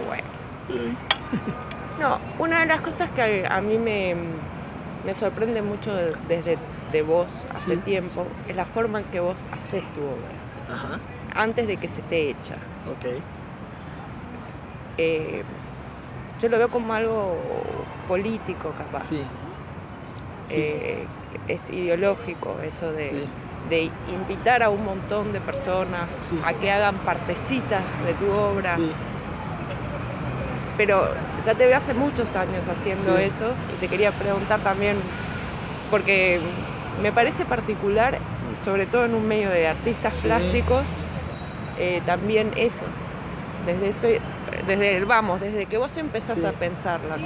Bueno. No, una de las cosas que a mí me sorprende mucho de vos hace tiempo es la forma en que vos haces tu obra. Ajá. Antes de que se esté hecha. Ok. Yo lo veo como algo político, capaz. Sí. Es ideológico eso de invitar a un montón de personas a que hagan partecitas de tu obra. Sí. Pero ya te veo hace muchos años haciendo eso y te quería preguntar también, porque me parece particular, sobre todo en un medio de artistas plásticos, también eso. Desde que vos empezás a pensarla,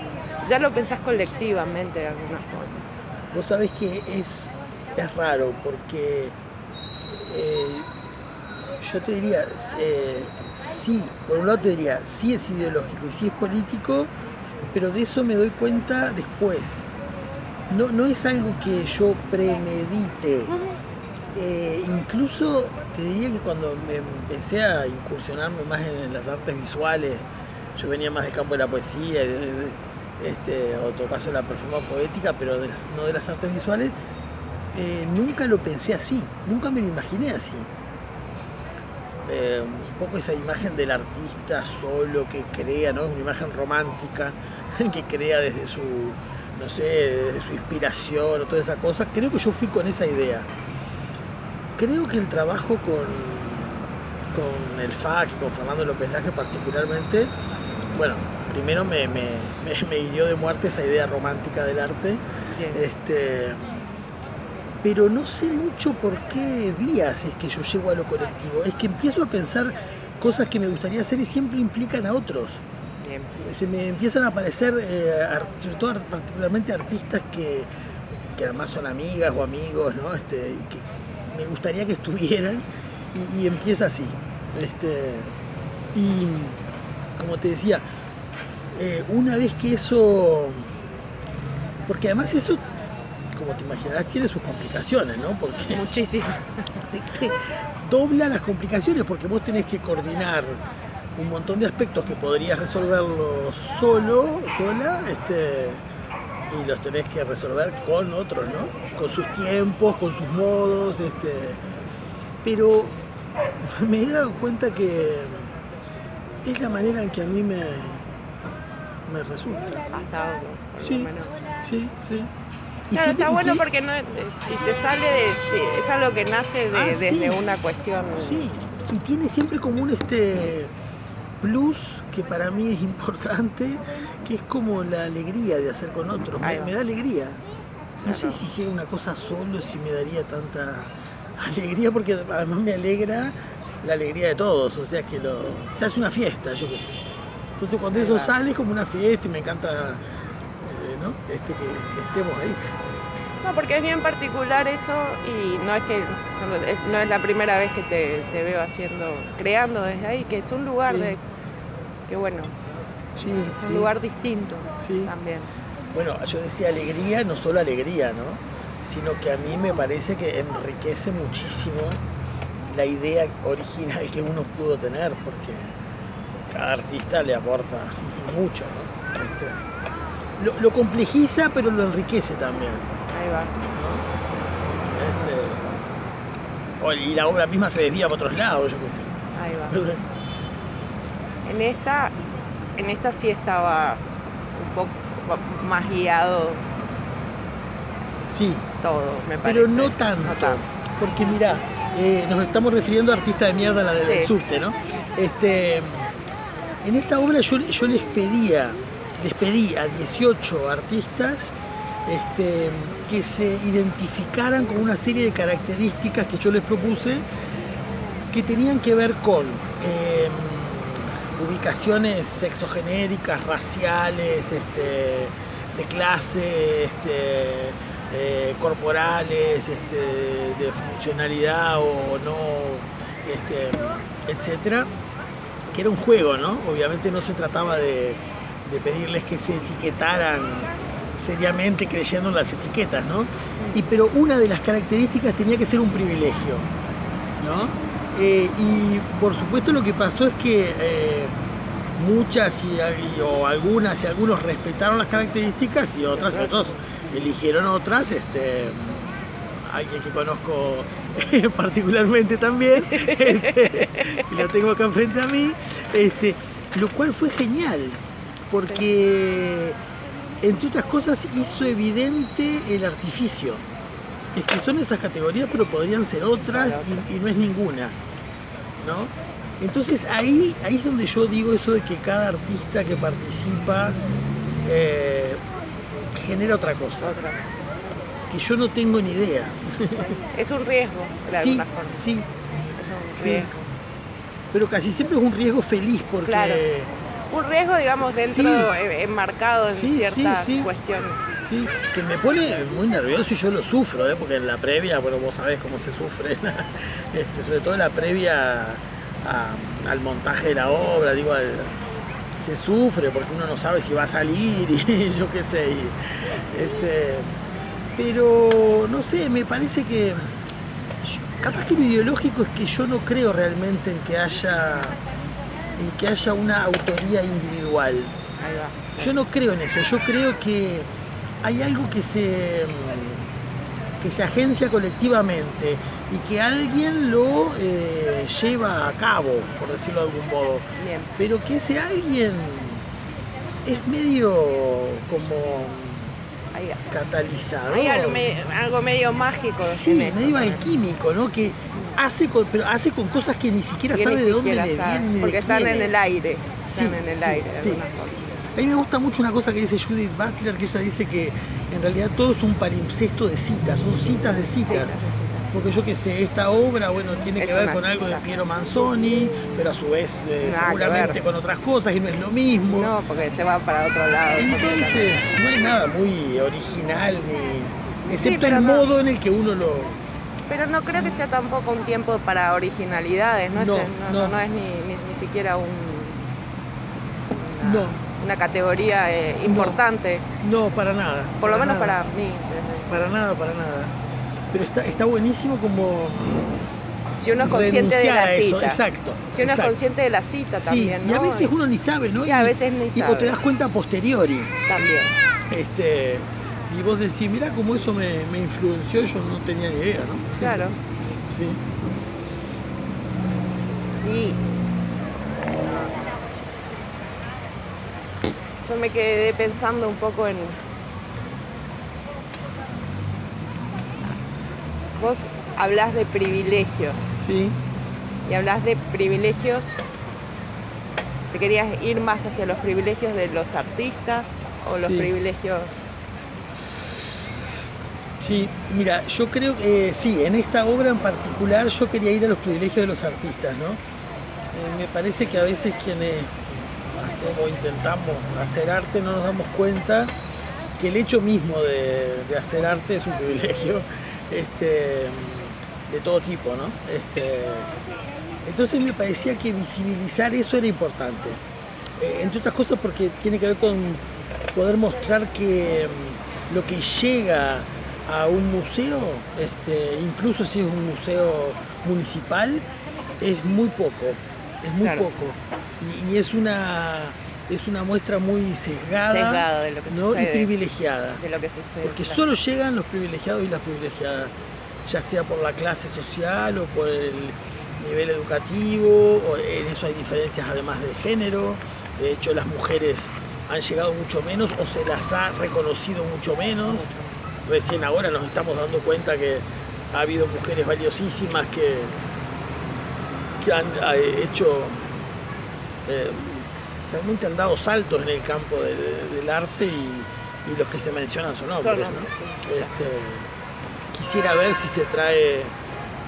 ya lo pensás colectivamente de alguna forma. Vos sabés que es raro porque yo te diría, sí, por un lado te diría, sí es ideológico y sí es político, pero de eso me doy cuenta después. No es algo que yo premedite. Incluso te diría que cuando me empecé a incursionarme más en las artes visuales, yo venía más del campo de la poesía, otro caso de la performance poética, pero no de las artes visuales, nunca lo pensé así, nunca me lo imaginé así. Un poco esa imagen del artista solo que crea, ¿no? Una imagen romántica que crea desde su, no sé, desde su inspiración o toda esa cosa. Creo que yo fui con esa idea. Creo que el trabajo con el FAC y con Fernando López Laje particularmente, bueno, primero me hirió de muerte esa idea romántica del arte. Pero no sé mucho por qué vías es que yo llego a lo colectivo. Es que empiezo a pensar cosas que me gustaría hacer y siempre implican a otros. Bien. Se me empiezan a aparecer, sobre todo particularmente artistas que además son amigas o amigos, ¿no? Que me gustaría que estuvieran y empieza así. Y como te decía, una vez que eso, porque además eso, como te imaginarás, tiene sus complicaciones, ¿no? Porque muchísimas. Dobla las complicaciones porque vos tenés que coordinar un montón de aspectos que podrías resolverlo sola, y los tenés que resolver con otros, ¿no? Con sus tiempos, con sus modos, pero me he dado cuenta que es la manera en que a mí me resulta. Hasta ahora, por lo menos. Sí. Claro, está bueno porque no, si te sale es algo que nace desde una cuestión. Sí, y tiene siempre como un plus que para mí es importante, que es como la alegría de hacer con otros. Me da alegría. No sé si hiciera una cosa solo, si me daría tanta alegría, porque además me alegra la alegría de todos, o sea que se hace una fiesta, yo qué sé. Entonces cuando eso sale es como una fiesta y me encanta, ¿no? Que estemos ahí. No, porque es bien particular eso y no es la primera vez que te veo creando desde ahí, que es un lugar que bueno, es un lugar distinto también. Bueno, yo decía alegría, no solo alegría, ¿no? Sino que a mí me parece que enriquece muchísimo la idea original que uno pudo tener, porque cada artista le aporta mucho, ¿no? Lo complejiza, pero lo enriquece también. Ahí va. ¿No? Y la obra misma se desvía para otros lados, yo qué sé. Ahí va. En esta sí estaba un poco más guiado. Sí. Todo, me parece. Pero no tanto. Porque mirá, nos estamos refiriendo a artistas de mierda, la del subte, ¿no? En esta obra yo les pedí a 18 artistas que se identificaran con una serie de características que yo les propuse, que tenían que ver con ubicaciones sexogenéricas, raciales, de clase, corporales, de funcionalidad o no, etcétera, que era un juego, ¿no? Obviamente no se trataba de pedirles que se etiquetaran seriamente creyendo en las etiquetas, ¿no? Pero una de las características tenía que ser un privilegio, ¿no? Y por supuesto lo que pasó es que muchas o algunas y algunos respetaron las características y otros eligieron otras. Alguien que conozco particularmente también, y lo tengo acá enfrente a mí, lo cual fue genial, porque entre otras cosas hizo evidente el artificio. Es que son esas categorías, pero podrían ser otras y no es ninguna, ¿no? Entonces ahí es donde yo digo eso de que cada artista que participa genera otra cosa. Que yo no tengo ni idea. Es un riesgo, de alguna forma. Sí. Es un riesgo. Pero casi siempre es un riesgo feliz, porque... Claro. Un riesgo, digamos, dentro, enmarcado en ciertas cuestiones. Sí, que me pone muy nervioso y yo lo sufro, porque en la previa, bueno, vos sabés cómo se sufre, sobre todo en la previa al montaje de la obra, digo, se sufre porque uno no sabe si va a salir y yo qué sé. Pero no sé, me parece que capaz que lo ideológico es que yo no creo realmente en que haya una autoría individual. Ahí va. Yo no creo en eso, yo creo que hay algo que se agencia colectivamente y que alguien lo lleva a cabo, por decirlo de algún modo. Bien. Pero que ese alguien es medio como catalizador. Hay algo medio mágico. Sí, medio alquímico, ¿no? Que pero hace con cosas que ni siquiera sabe de dónde le vienen. Porque están en el aire. Sí, están en el aire de alguna forma. A mí me gusta mucho una cosa que dice Judith Butler, que ella dice que en realidad todo es un palimpsesto de citas, son citas de citas. Porque yo qué sé, esta obra, bueno, tiene que ver con algo de Piero Manzoni, pero a su vez seguramente con otras cosas y no es lo mismo. No, porque se va para otro lado. Entonces, no hay nada muy original, excepto el modo en el que uno lo... Pero no creo que sea tampoco un tiempo para originalidades, no es ni siquiera una categoría importante. No, para nada. Por lo menos para mí. Para nada. Pero está buenísimo como... Si uno es consciente de la cita. Exacto. Si uno es consciente de la cita también, ¿no? Y a veces uno ni sabe, ¿no? Y a veces ni sabe. Y te das cuenta a posteriori. También. Y vos decís, mirá cómo eso me influenció, yo no tenía ni idea, ¿no? Claro. Sí. Y yo me quedé pensando un poco en... Vos hablás de privilegios. Sí. Y hablás de privilegios... ¿Te querías ir más hacia los privilegios de los artistas o los privilegios...? Sí, mira, yo creo que sí, en esta obra en particular yo quería ir a los privilegios de los artistas, ¿no? Me parece que a veces quienes hacemos, intentamos hacer arte no nos damos cuenta que el hecho mismo de hacer arte es un privilegio de todo tipo, ¿no? Entonces me parecía que visibilizar eso era importante, entre otras cosas porque tiene que ver con poder mostrar que lo que llega a un museo, incluso si es un museo municipal, es muy poco, poco, y es una muestra muy sesgada de lo que ¿no? sucede, y privilegiada, de lo que sucede, porque solo llegan los privilegiados y las privilegiadas, ya sea por la clase social o por el nivel educativo, o en eso hay diferencias además de género. De hecho, las mujeres han llegado mucho menos o se las ha reconocido mucho menos. Recién ahora nos estamos dando cuenta que ha habido mujeres valiosísimas que han hecho, realmente han dado saltos en el campo del arte y los que se mencionan son hombres. ¿No? Quisiera ver si se trae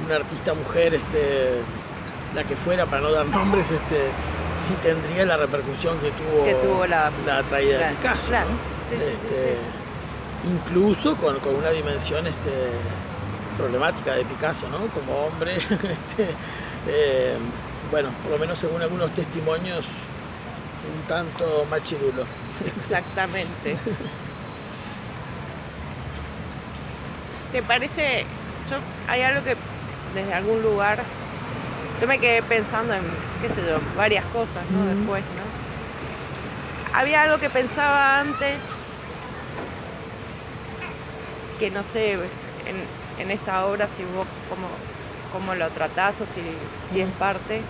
una artista mujer, la que fuera, para no dar nombres, si tendría la repercusión que tuvo la traída de Picasso. Claro. ¿No? Sí. Incluso con una dimensión problemática de Picasso, ¿no? Como hombre, bueno, por lo menos según algunos testimonios, un tanto machirulo. Exactamente. ¿Te parece? Hay algo que desde algún lugar yo me quedé pensando en, qué sé yo, varias cosas, ¿no? Después, ¿no? había algo que pensaba antes, que no sé, en esta obra si vos cómo lo tratás o si es parte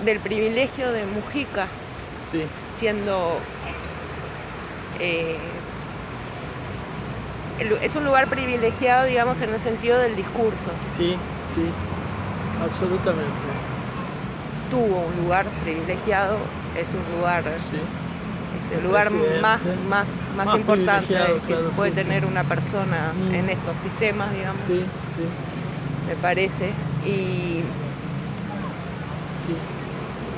del privilegio de Mujica, Sí. siendo... es un lugar privilegiado, digamos, en el sentido del discurso. Sí, sí, absolutamente. Tuvo un lugar privilegiado, es un lugar, Sí. es el lugar más importante que claro, puede sí, tener sí. una persona en estos sistemas, digamos, Sí, sí, me parece. Y sí.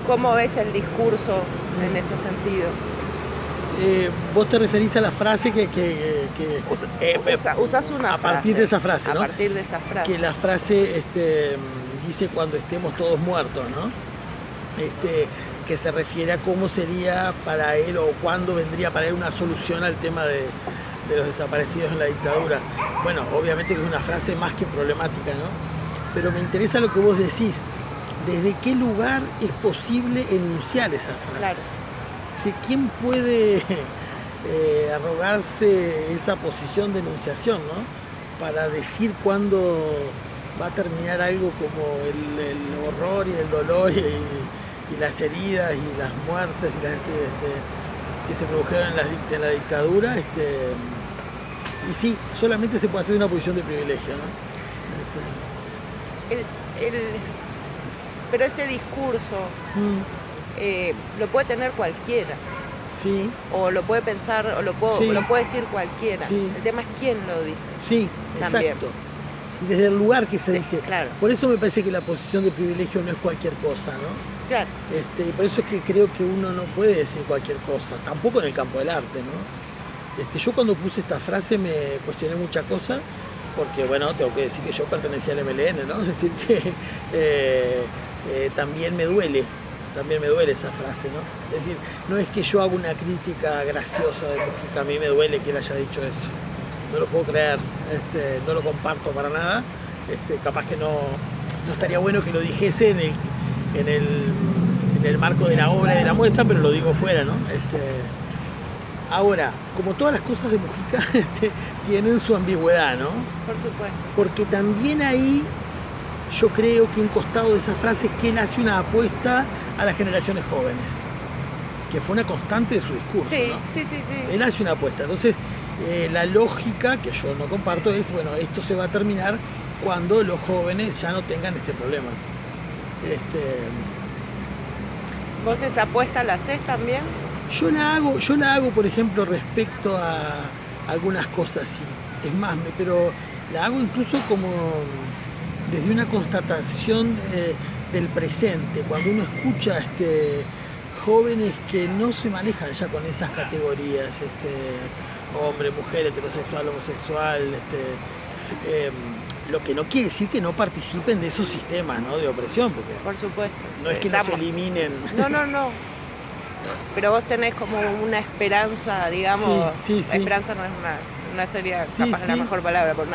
¿cómo ves el discurso en ese sentido? Vos te referís a la frase que Usas una a frase. partir de esa frase, ¿no? A partir de esa frase. Que la frase dice cuando estemos todos muertos, ¿no? Que se refiere a cómo sería para él o cuándo vendría para él una solución al tema de los desaparecidos en la dictadura. Bueno, obviamente que es una frase más que problemática, ¿no? Pero me interesa lo que vos decís. ¿Desde qué lugar es posible enunciar esa frase? Claro. Sí, ¿quién puede arrogarse esa posición de enunciación, ¿no? Para decir cuándo va a terminar algo como el horror y el dolor y las heridas y las muertes y que se produjeron en la dictadura. Y sí, solamente se puede hacer una posición de privilegio, ¿no? Pero ese discurso lo puede tener cualquiera. Sí. O lo puede pensar, o lo puede decir cualquiera. Sí. El tema es quién lo dice. Sí, también. Exacto. Y desde el lugar que se dice. Claro. Por eso me parece que la posición de privilegio no es cualquier cosa, ¿no? Claro. Y por eso es que creo que uno no puede decir cualquier cosa, tampoco en el campo del arte, ¿no? Yo cuando puse esta frase me cuestioné muchas cosas, porque bueno, tengo que decir que yo pertenecía al MLN, ¿no? Es decir que también me duele esa frase, ¿no? Es decir, no es que yo haga una crítica graciosa de Mujica, a mí me duele que él haya dicho eso, no lo puedo creer, no lo comparto para nada, capaz que no estaría bueno que lo dijese en el marco de la obra y de la muestra, pero lo digo fuera, ¿no? Ahora, como todas las cosas de Mujica, tienen su ambigüedad, ¿no? Por supuesto. Porque también ahí yo creo que un costado de esa frase es que él hace una apuesta a las generaciones jóvenes, que fue una constante de su discurso, sí, ¿no? Sí. Él hace una apuesta. Entonces, la lógica, que yo no comparto, es, bueno, esto se va a terminar cuando los jóvenes ya no tengan este problema. ¿Vos esa apuesta la hacés también? Yo la hago, por ejemplo, respecto a algunas cosas, sí. Es más, pero la hago incluso como desde una constatación del presente, cuando uno escucha jóvenes que no se manejan ya con esas categorías, hombre, mujer, heterosexual, homosexual, lo que no quiere decir que no participen de esos sistemas, ¿no? De opresión, porque por supuesto. No es que los eliminen. No. Pero vos tenés como una esperanza, digamos, sí. esperanza no es una sería capaz la mejor palabra, pero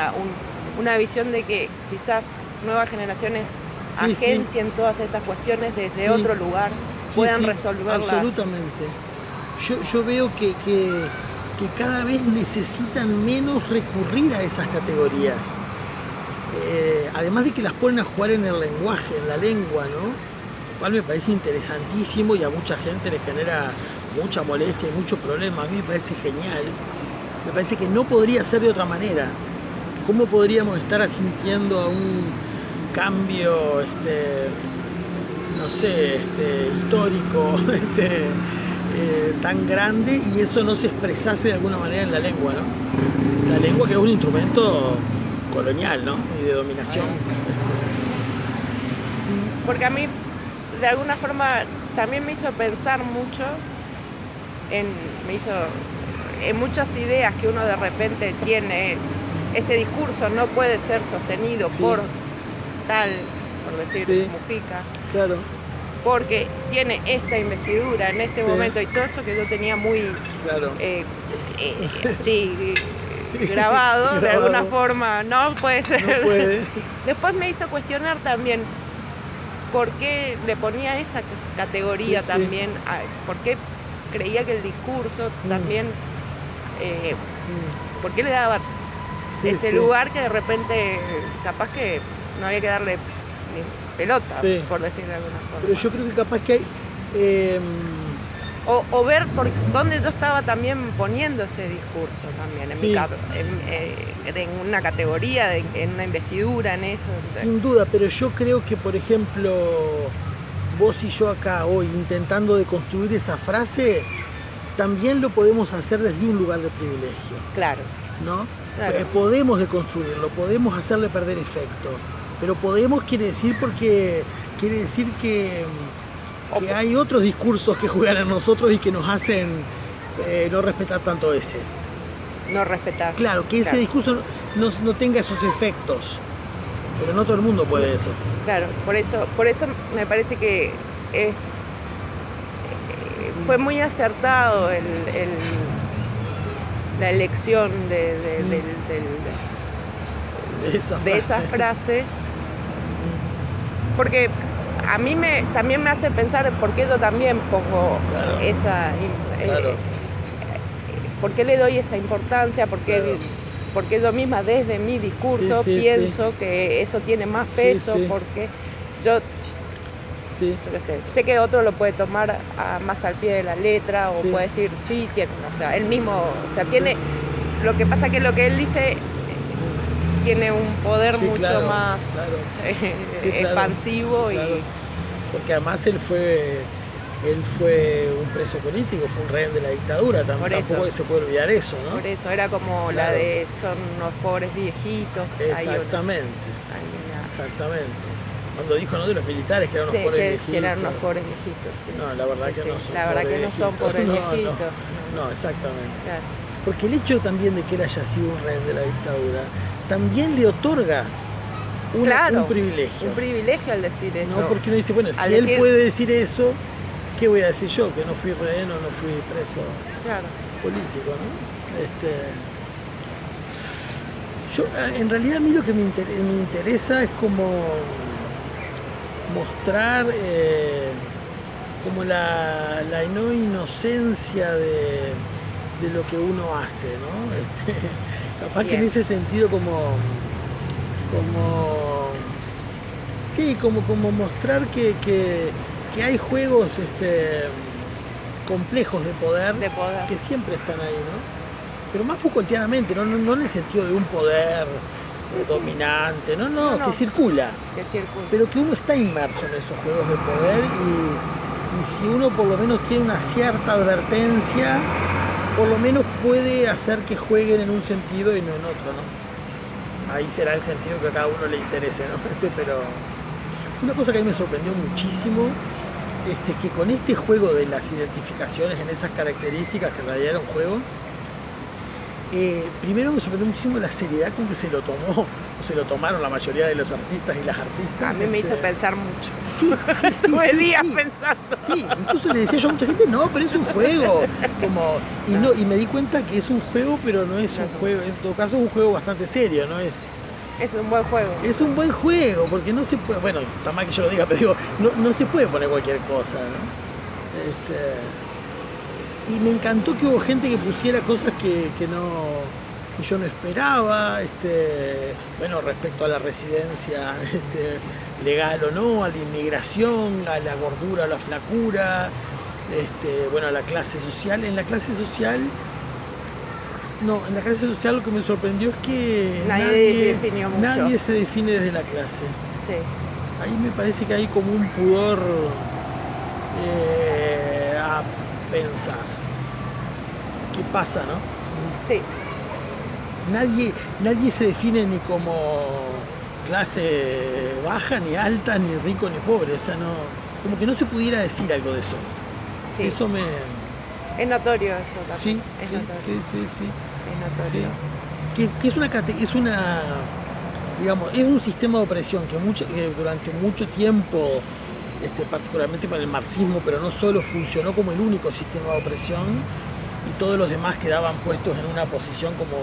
una visión de que quizás nuevas generaciones agencien todas estas cuestiones desde otro lugar, puedan resolverlas. Absolutamente. Yo veo que cada vez necesitan menos recurrir a esas categorías. Además de que las ponen a jugar en el lenguaje, en la lengua, ¿no? Lo cual me parece interesantísimo y a mucha gente le genera mucha molestia y mucho problema. A mí me parece genial. Me parece que no podría ser de otra manera. ¿Cómo podríamos estar asintiendo a un cambio, no sé, histórico, tan grande y eso no se expresase de alguna manera en la lengua, ¿no? La lengua que es un instrumento colonial, ¿no? Y de dominación. Porque a mí, de alguna forma, también me hizo pensar mucho en muchas ideas que uno de repente tiene. Este discurso no puede ser sostenido por tal, por decir, Mujica. Claro. Porque tiene esta investidura en este momento y todo eso que yo tenía muy grabado de alguna forma, no puede ser. No puede. Después me hizo cuestionar también por qué le ponía esa categoría también, por qué creía que el discurso también, ¿por qué le daba ese lugar que de repente capaz que no había que darle ni pelota, por decirlo de alguna forma? Pero yo creo que capaz que hay... O ver por dónde yo estaba también poniendo ese discurso también, en mi caso, en una categoría, en una investidura, en eso. Sin duda, pero yo creo que, por ejemplo, vos y yo acá hoy intentando de construir esa frase, también lo podemos hacer desde un lugar de privilegio. Claro. ¿No? Claro. Podemos deconstruirlo, podemos hacerle perder efecto, pero podemos quiere decir que hay otros discursos que juegan en nosotros y que nos hacen no respetar tanto ese. No respetar. Claro, que ese discurso no tenga esos efectos, pero no todo el mundo puede eso. Claro, por eso me parece que fue muy acertado la elección de esa frase, porque a mí también me hace pensar por qué yo también pongo por qué le doy esa importancia, porque yo misma desde mi discurso pienso que eso tiene más peso, porque yo qué sé que otro lo puede tomar más al pie de la letra o puede decir tiene, o sea, él mismo, o sea, tiene, lo que pasa que lo que él dice tiene un poder mucho más expansivo y... Porque además él fue un preso político, fue un rehén de la dictadura, tampoco se puede olvidar eso, ¿no? Por eso, era como la de son unos pobres viejitos. Exactamente. Cuando dijo, ¿no?, de los militares que eran unos pobres viejitos. Que eran unos pobres viejitos, sí. No, la verdad que no son. La verdad que no son pobres viejitos. No, exactamente. Claro. Porque el hecho también de que él haya sido un rehén de la dictadura, también le otorga un privilegio. Un privilegio al decir eso. No, porque uno dice, bueno, si él puede decir eso, ¿qué voy a decir yo? Que no fui rehén o no fui preso político, ¿no? Yo, en realidad a mí lo que me interesa es como mostrar como la no inocencia de lo que uno hace, ¿no? Capaz que en ese sentido como mostrar que hay juegos complejos de poder que siempre están ahí, ¿no? Pero más Foucaultianamente, no en el sentido de un poder dominante, que circula. Pero que uno está inmerso en esos juegos de poder y si uno por lo menos tiene una cierta advertencia, por lo menos puede hacer que jueguen en un sentido y no en otro, ¿no? Ahí será el sentido que a cada uno le interese, ¿no? Pero una cosa que a mí me sorprendió muchísimo es que con este juego de las identificaciones en esas características, que en realidad era un juego, primero me sorprendió muchísimo la seriedad con que se lo tomó, o se lo tomaron la mayoría de los artistas y las artistas. A mí me hizo pensar mucho. Tuve días pensando. Sí, incluso le decía yo a mucha gente, no, pero es un juego. Y me di cuenta que es un juego, pero no es un juego. En todo caso es un juego bastante serio, ¿no? Es un buen juego. Es un buen juego, porque no se puede, bueno, está mal que yo lo diga, pero digo, no se puede poner cualquier cosa, ¿no? Y me encantó que hubo gente que pusiera cosas que yo no esperaba, bueno, respecto a la residencia legal o no, a la inmigración, a la gordura, a la flacura, bueno, a la clase social. En la clase social lo que me sorprendió es que nadie se define desde la clase. Sí. Ahí me parece que hay como un pudor a pensar. ¿Qué pasa, no? Sí. Nadie se define ni como clase baja, ni alta, ni rico, ni pobre. O sea, no, como que no se pudiera decir algo de eso. Sí. Eso me... Es notorio eso también. Sí, es notorio. Sí. Es notorio. Que es una, digamos, es un sistema de opresión que durante mucho tiempo, particularmente con el marxismo, pero no solo, funcionó como el único sistema de opresión y todos los demás quedaban puestos en una posición como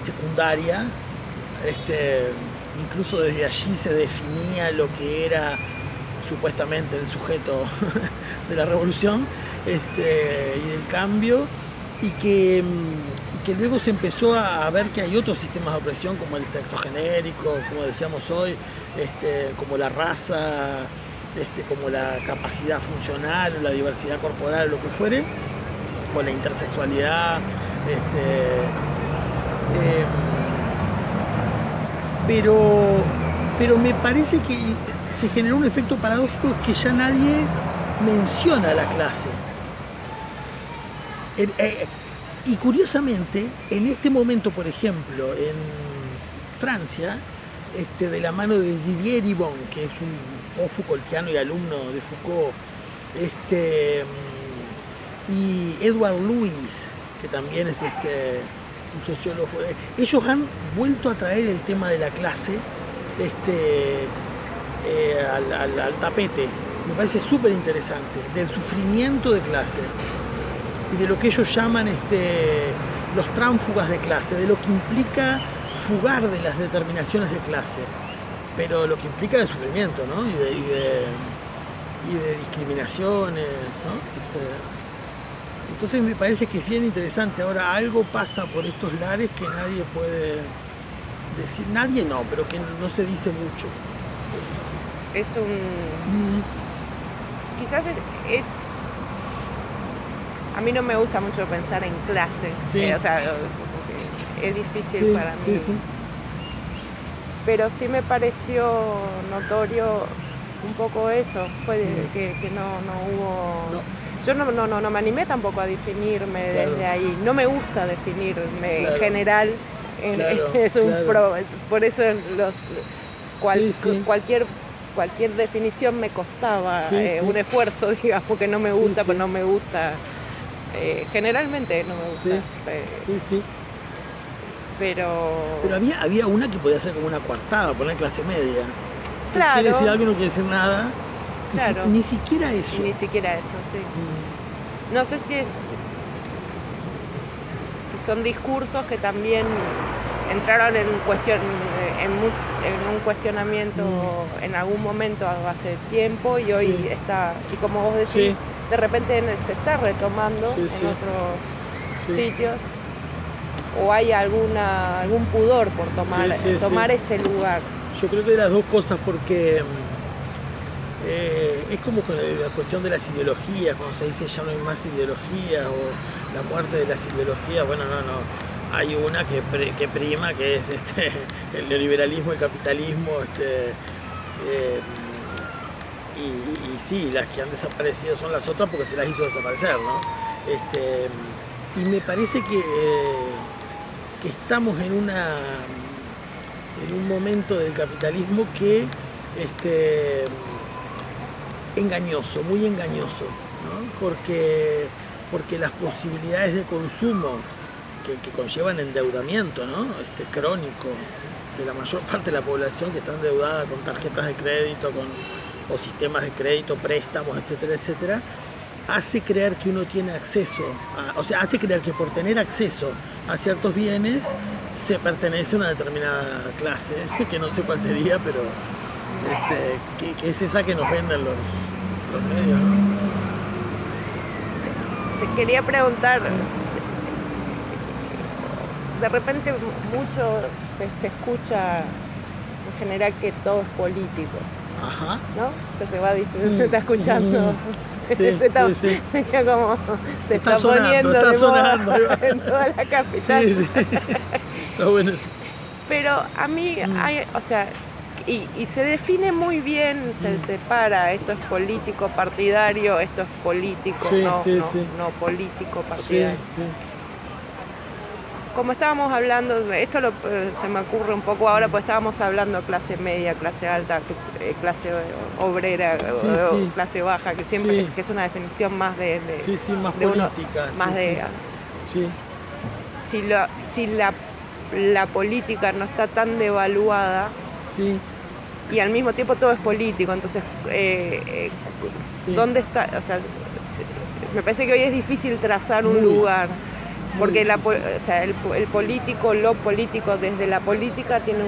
secundaria. Incluso desde allí se definía lo que era supuestamente el sujeto de la revolución, y del cambio, y que luego se empezó a ver que hay otros sistemas de opresión, como el sexo genérico, como decíamos hoy, como la raza, como la capacidad funcional, o la diversidad corporal, lo que fuere, o la intersexualidad, pero me parece que se generó un efecto paradójico, que ya nadie menciona la clase. Y curiosamente, en este momento, por ejemplo, en Francia, de la mano de Didier Ribon, que es un Foucaultiano y alumno de Foucault, y Edward Louis, que también es un sociólogo, ellos han vuelto a traer el tema de la clase al tapete. Me parece súper interesante, del sufrimiento de clase y de lo que ellos llaman los tránsfugas de clase, de lo que implica fugar de las determinaciones de clase, pero lo que implica de sufrimiento, ¿no? y de discriminaciones, ¿no? Entonces me parece que es bien interesante. Ahora, algo pasa por estos lares que nadie puede decir, nadie no, pero que no se dice mucho. Es un... Quizás es... A mí no me gusta mucho pensar en clase, sí. O sea, es difícil para mí. Sí, sí. Pero sí me pareció notorio un poco eso, fue que no hubo... No. Yo no me animé tampoco a definirme desde ahí. No me gusta definirme en general. Es un por eso cualquier definición me costaba un esfuerzo, digamos, que no me gusta, pero no me gusta. Generalmente no me gusta. Sí. Pero había una que podía ser como una coartada, poner clase media. Claro. Quiere decir algo, no quiere decir nada. Claro. Ni siquiera eso. Ni siquiera eso, sí. No sé si son discursos que también entraron en un cuestionamiento en algún momento hace tiempo, y hoy está, y como vos decís, de repente se está retomando en otros sitios, o hay algún pudor por tomar ese lugar. Yo creo que de las dos cosas, porque es como con la cuestión de las ideologías, cuando se dice ya no hay más ideología, o la muerte de las ideologías. Bueno, no, hay una que prima, que es el neoliberalismo, el capitalismo, y sí, las que han desaparecido son las otras porque se las hizo desaparecer, ¿no? Y me parece que estamos en un momento del capitalismo que engañoso, muy engañoso, ¿no? Porque las posibilidades de consumo que conllevan endeudamiento, ¿no? Crónico de la mayor parte de la población, que está endeudada con tarjetas de crédito, o sistemas de crédito, préstamos, etcétera, hace creer que uno tiene acceso, hace creer que por tener acceso a ciertos bienes se pertenece a una determinada clase, que no sé cuál sería, pero que es esa que nos venden los medios, ¿no? Te quería preguntar, de repente mucho se escucha en general que todo es político. Ajá. ¿No? O sea, se va diciendo, se está escuchando. Sería como se está poniendo de moda en toda la capital. Está bueno eso. Pero a mí hay, o sea, y se define muy bien, se separa, esto es político partidario, esto es político, no político partidario. Como estábamos hablando, esto se me ocurre un poco ahora, pues estábamos hablando clase media, clase alta, clase obrera, clase baja, que siempre que es una definición más de más de política, uno, más de... Si la política no está tan devaluada, y al mismo tiempo todo es político, entonces ¿dónde está? O sea, me parece que hoy es difícil trazar un lugar. Porque el político, lo político desde la política tiene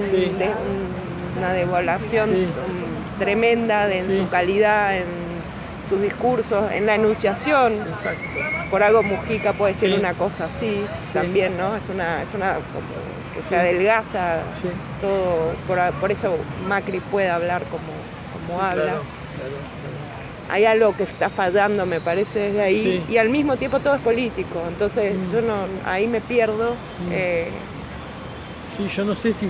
una devaluación tremenda en su calidad, en sus discursos, en la enunciación. Exacto. Por algo Mujica puede decir Sí. una cosa así, Sí. también, ¿no? Es una como que Sí. se adelgaza Sí. todo, por eso Macri puede hablar como habla. Claro. Hay algo que está fallando, me parece, desde ahí, Sí. y al mismo tiempo todo es político, entonces yo no, ahí me pierdo. Sí, yo no sé si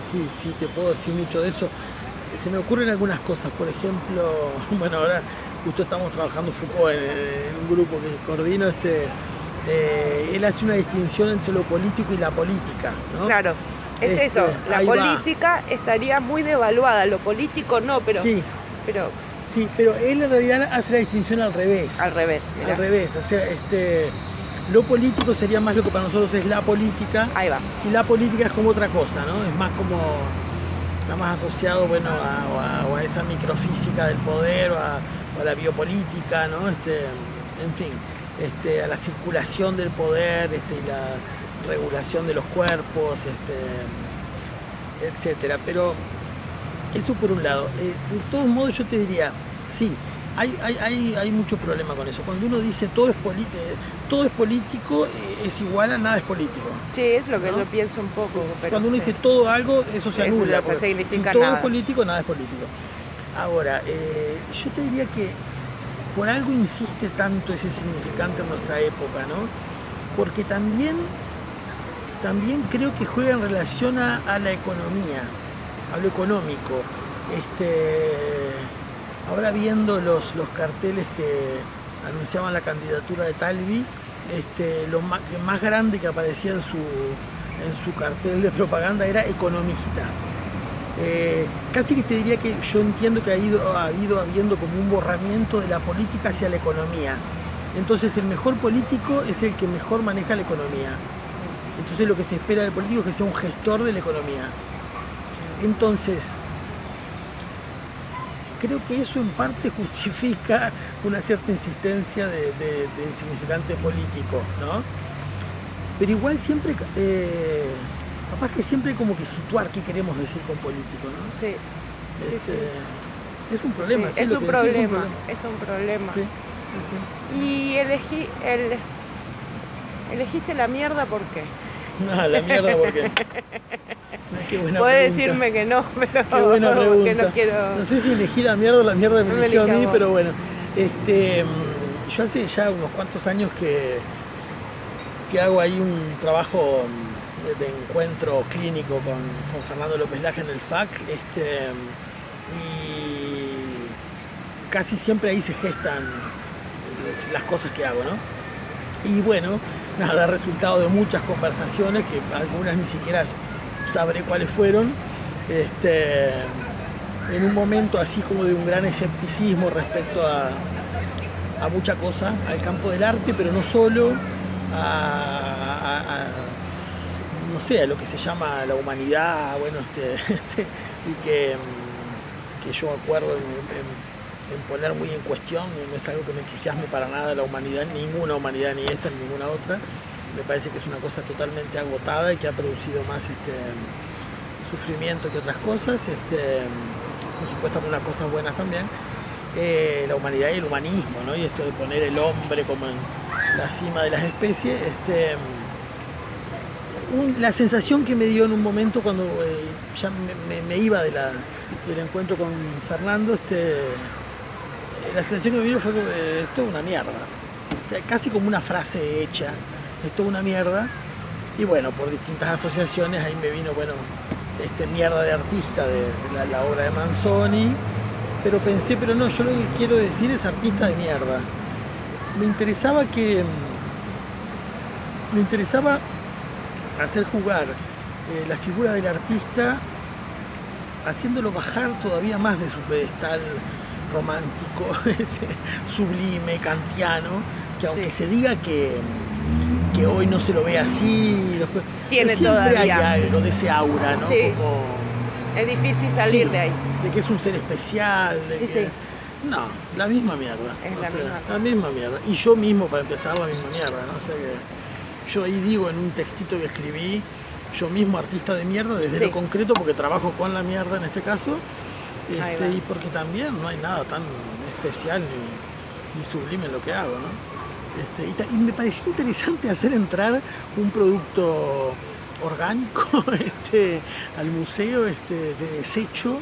te puedo decir mucho de eso. Se me ocurren algunas cosas, por ejemplo, bueno, ahora justo estamos trabajando Foucault en un grupo que coordino, él hace una distinción entre lo político y la política, ¿no? Claro, es eso, la política estaría muy devaluada, lo político no, pero... Sí, pero él en realidad hace la distinción al revés. Al revés, mirá. Al revés, o sea, lo político sería más lo que para nosotros es la política. Ahí va. Y la política es como otra cosa, ¿no? Es más como, está más asociado, bueno, a esa microfísica del poder, o a la biopolítica, ¿no? En fin, a la circulación del poder, y la regulación de los cuerpos, etcétera. Pero eso por un lado. De todos modos yo te diría, sí, hay mucho problema con eso. Cuando uno dice todo es político, es igual a nada es político. Sí, es lo que ¿no? yo pienso un poco. Pero cuando uno dice todo algo, eso se anula. Eso no significa si todo nada. es político, nada es político. Ahora, yo te diría que por algo insiste tanto ese significante en nuestra época, ¿no? Porque también creo que juega en relación a la economía, a lo económico. Ahora viendo los carteles que anunciaban la candidatura de Talvi, lo más grande que aparecía en su cartel de propaganda era economista. Casi que te diría que yo entiendo que ha ido habiendo como un borramiento de la política hacia la economía. Entonces el mejor político es el que mejor maneja la economía. Entonces lo que se espera del político es que sea un gestor de la economía. Entonces, creo que eso en parte justifica una cierta insistencia del significante político, ¿no? Pero igual siempre, capaz que siempre como que situar qué queremos decir con político, ¿no? Sí, sí. Es un problema. Sí, es un problema. Sí. Y elegiste la mierda, ¿por qué? No, la mierda, ¿por qué? Qué buena Puedes pregunta. decirme que no, pero Qué buena pregunta. que no quiero... No sé si elegí la mierda o la mierda me eligió a mí, pero bueno. Yo hace ya unos cuantos años que hago ahí un trabajo de encuentro clínico con Fernando López Laje en el FAC, y casi siempre ahí se gestan las cosas que hago, ¿no? Y bueno, nada, resultado de muchas conversaciones, que algunas ni siquiera sabré cuáles fueron, en un momento así como de un gran escepticismo respecto a mucha cosa, al campo del arte, pero no solo, no sé, a lo que se llama la humanidad, bueno, y que yo acuerdo en poner muy en cuestión. No es algo que me entusiasme para nada la humanidad, ninguna humanidad, ni esta ni ninguna otra. Me parece que es una cosa totalmente agotada y que ha producido más sufrimiento que otras cosas, por supuesto algunas cosas buenas también. La humanidad y el humanismo, ¿no? Y esto de poner el hombre como en la cima de las especies, la sensación que me dio en un momento cuando ya me iba del encuentro con Fernando, la sensación que me dio fue que esto es una mierda, casi como una frase hecha, esto es una mierda. Y bueno, por distintas asociaciones ahí me vino, bueno, mierda de artista de la obra de Manzoni, pero pensé, pero no, yo lo que quiero decir es artista de mierda. Me interesaba hacer jugar la figura del artista, haciéndolo bajar todavía más de su pedestal romántico, sublime, kantiano, que aunque se diga que hoy no se lo ve así, tiene siempre todavía hay algo de ese aura, ¿no? Sí. Como, es difícil salir de ahí. De que es un ser especial, No, la misma mierda. La misma mierda. Y yo mismo, para empezar, la misma mierda, ¿no? O sea que yo ahí digo en un textito que escribí, yo mismo artista de mierda, desde lo concreto, porque trabajo con la mierda en este caso, y porque también no hay nada tan especial y sublime en lo que hago, ¿no? Y me pareció interesante hacer entrar un producto orgánico al museo de desecho,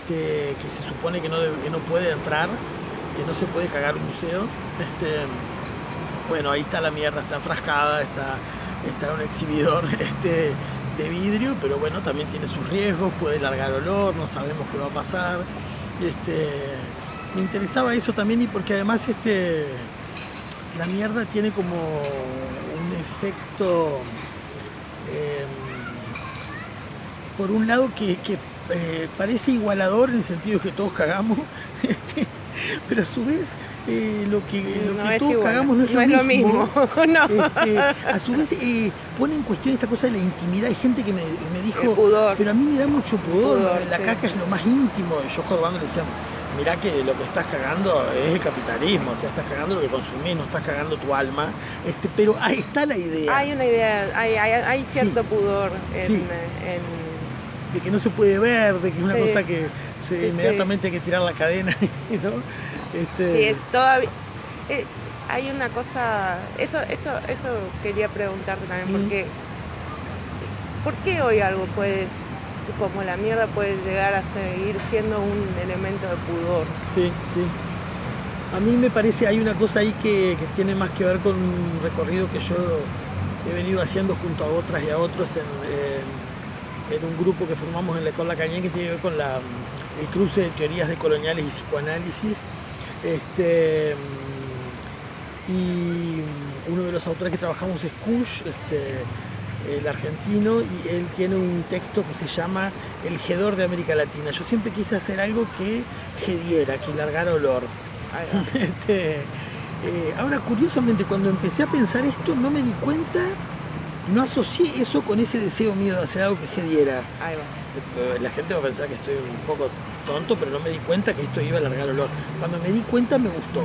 que se supone que no puede entrar, que no se puede cagar un museo. Bueno, ahí está la mierda, está enfrascada, está un exhibidor de vidrio, pero bueno, también tiene sus riesgos, puede largar olor, no sabemos qué va a pasar. Me interesaba eso también, y porque además la mierda tiene como un efecto, por un lado que parece igualador en el sentido de que todos cagamos, pero a su vez lo que todos igual, cagamos no es lo mismo. No. A su vez pone en cuestión esta cosa de la intimidad. Hay gente que me dijo, el pudor. pero a mí me da mucho pudor, la sí. caca es lo más íntimo. Yo jugando le decía, mirá que lo que estás cagando es el capitalismo, o sea, estás cagando lo que consumís, no estás cagando tu alma, pero ahí está la idea. Hay una idea, hay cierto pudor en de que no se puede ver, de que es una cosa que inmediatamente hay que tirar la cadena, ¿no? Sí, es todavía hay una cosa, eso quería preguntarte también, porque ¿por qué hoy algo como la mierda puede llegar a seguir siendo un elemento de pudor? Sí. A mí me parece, hay una cosa ahí que tiene más que ver con un recorrido que yo he venido haciendo junto a otras y a otros en un grupo que formamos en la École Lacanien, que tiene que ver con el cruce de teorías decoloniales y psicoanálisis. Y uno de los autores que trabajamos es Kusch, el argentino, y él tiene un texto que se llama El hedor de América Latina. Yo siempre quise hacer algo que hediera, que largara olor. Ahora, curiosamente, cuando empecé a pensar esto, no me di cuenta, no asocié eso con ese deseo mío de hacer algo que hediera. La gente va a pensar que estoy un poco tonto, pero no me di cuenta que esto iba a largar olor. Cuando me di cuenta, me gustó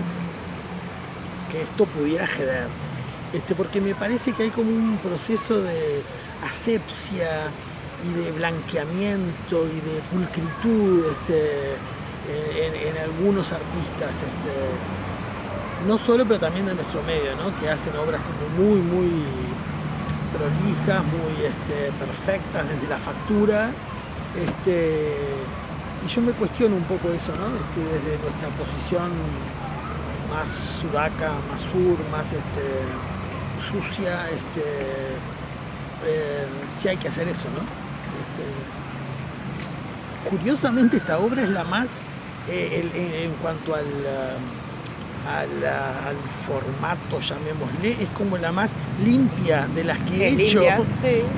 que esto pudiera heder, porque me parece que hay como un proceso de asepsia y de blanqueamiento y de pulcritud en algunos artistas, no solo, pero también de nuestro medio, ¿no? Que hacen obras como muy prolijas, muy perfectas desde la factura, y yo me cuestiono un poco eso, ¿no? Desde nuestra posición más sudaca, más más sucia, sí hay que hacer eso, ¿no? Curiosamente, esta obra es la más, en cuanto al formato, llamémosle, es como la más limpia de las que he hecho,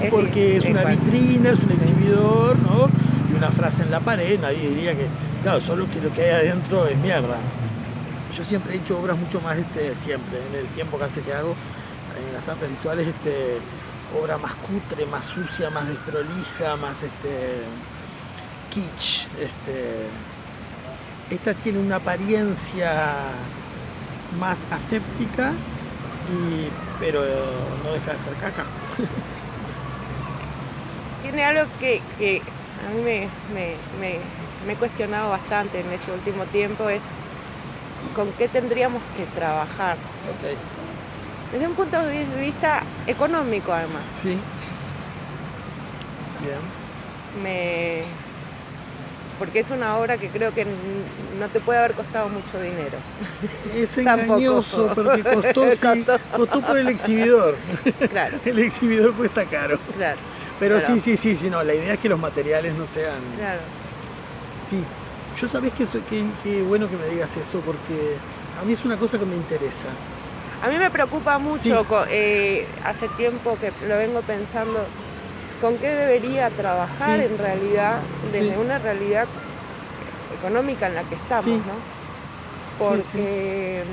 porque es una vitrina, es un exhibidor, ¿no? Y una frase en la pared. Nadie diría que, claro, solo que lo que hay adentro es mierda. Yo siempre he hecho obras mucho más, siempre, en el tiempo que hace que hago, en las artes visuales, obra más cutre, más sucia, más desprolija, más kitsch. Esta tiene una apariencia más aséptica, pero no deja de ser caca. Tiene algo que a mí me he cuestionado bastante en este último tiempo, es con qué tendríamos que trabajar. Desde un punto de vista económico, además. Sí. Bien. Porque es una obra que creo que no te puede haber costado mucho dinero. Es engañoso, porque costó por el exhibidor. Claro. El exhibidor cuesta caro. Claro. Pero sí, no, la idea es que los materiales no sean... Claro. Sí, yo sabés que bueno que me digas eso, porque a mí es una cosa que me interesa. A mí me preocupa mucho, hace tiempo que lo vengo pensando, con qué debería trabajar en realidad, desde una realidad económica en la que estamos, ¿no? Porque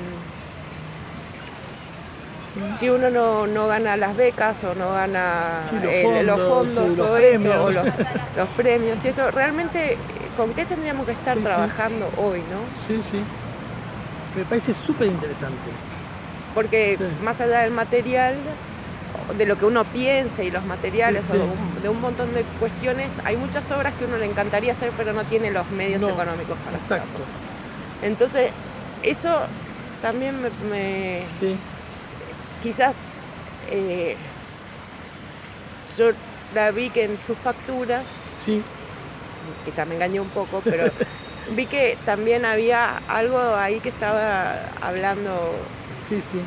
si uno no gana las becas o no gana los fondos o los premios y eso, realmente, ¿con qué tendríamos que estar trabajando hoy, no? Sí. Me parece súper interesante. Porque más allá del material, de lo que uno piense y los materiales o de un montón de cuestiones, hay muchas obras que uno le encantaría hacer pero no tiene los medios económicos para hacerlo. Entonces, eso también Sí, quizás yo la vi que en su factura, sí, quizás me engañé un poco, pero vi que también había algo ahí que estaba hablando. sí, sí,